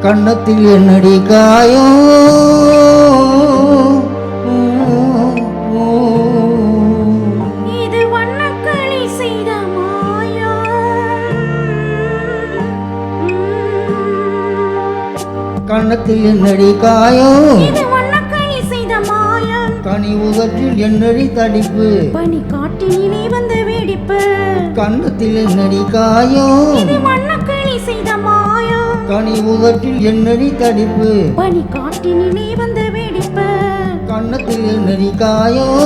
கண்ணத்தில் என்னடி காயம், இது வண்ணக்களி செய்த மாயம். கண்ணத்தில் என்னடி காயம், இது வண்ணக்களி செய்த மாயம். கனி உதற்றில் என்னடி தடிப்பு, பனி காட்டினிலே வந்த வெடிப்பு. கண்ணத்தில் என்னடி காயம், இது வண்ணக்களி செய்த மாயம். கனி உதற்றில் என்னடி தடிப்பு, பனி காட்டினிலே வந்த வெடிப்பு. கண்ணத்தில் என்னடி காயம்.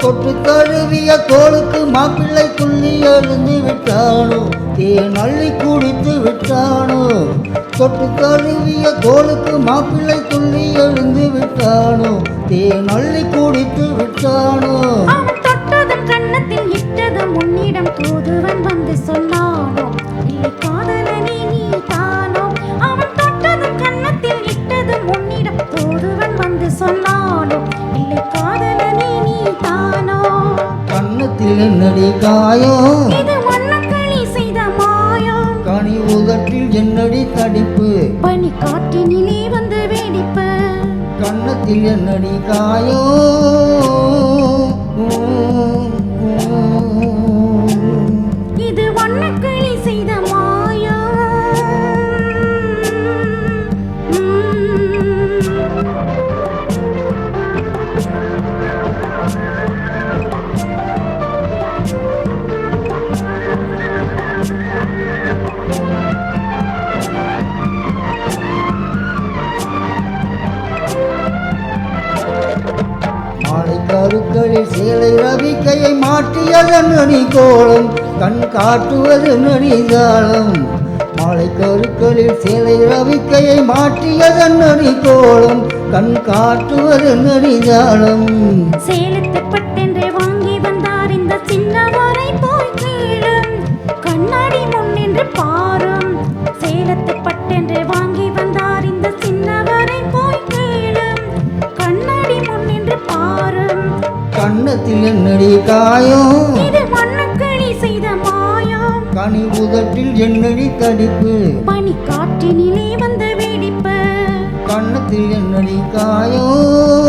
தொட்டு தழுவிய தோளுக்கு மாப்பிள்ளை துள்ளி எழுந்து விட்டானோ, தேன் அள்ளி குடித்து விட்டானோ. தொட்டு தழுவிய தோளுக்கு மாப்பிள்ளை துள்ளி எழுந்து விட்டானோ, தேன் அள்ளி குடித்து விட்டானோ. அவன் தொட்டதும் கன்னத்தில் இட்டதும் உன்னிடம் தூதுவன் வந்து சொன்னானோ, இல்லை காதலனே நீ தானோ. அவன் தொட்டதும் கன்னத்தில் இட்டதும் உன்னிடம் தூதுவன் வந்து சொன்னானோ, இல்லை காதலனே நீ தானோ. கண்ணத்தில் என்னடி காயம், இது வண்ணக்களி செய்த மாயம். கனி உதற்றில் என்னடி தடிப்பு, பனி காற்றினிலே வந்த வெடிப்பு. கண்ணத்தில் என்னடி காயம். இது வண்ணக்களி செய்த மாயம். மாலை கருக்களில் சேலை ரவிக்கையை மாற்றியதன் நடி கோலம், கண் காட்டுவது நடிகாலம். மாலை கருக்களில் சேலை ரவிக்கையை மாற்றியதன் நடி கோலம், கண் காட்டுவது நடிகாலம். சேலத்து பட்டென்றே வாங்கி வந்தார் இந்த சின்னவரை போய் கேளும், கண்ணாடி முன்னின்று பாரும். சேலத்து பட்டென்றே வாங்கி வந்தார் இந்த சின்னவரை போய் கேளும், கண்ணாடி முன்னின்று பாரும். கண்ணத்தில் என்னடி காயம், இது வண்ணக்களி செய்த மாயம். கனி உதட்டில் என்னடி தடிப்பு, பனி காற்றினிலே வந்த வெடிப்பு. கண்ணத்தில் என்னடி காயம்.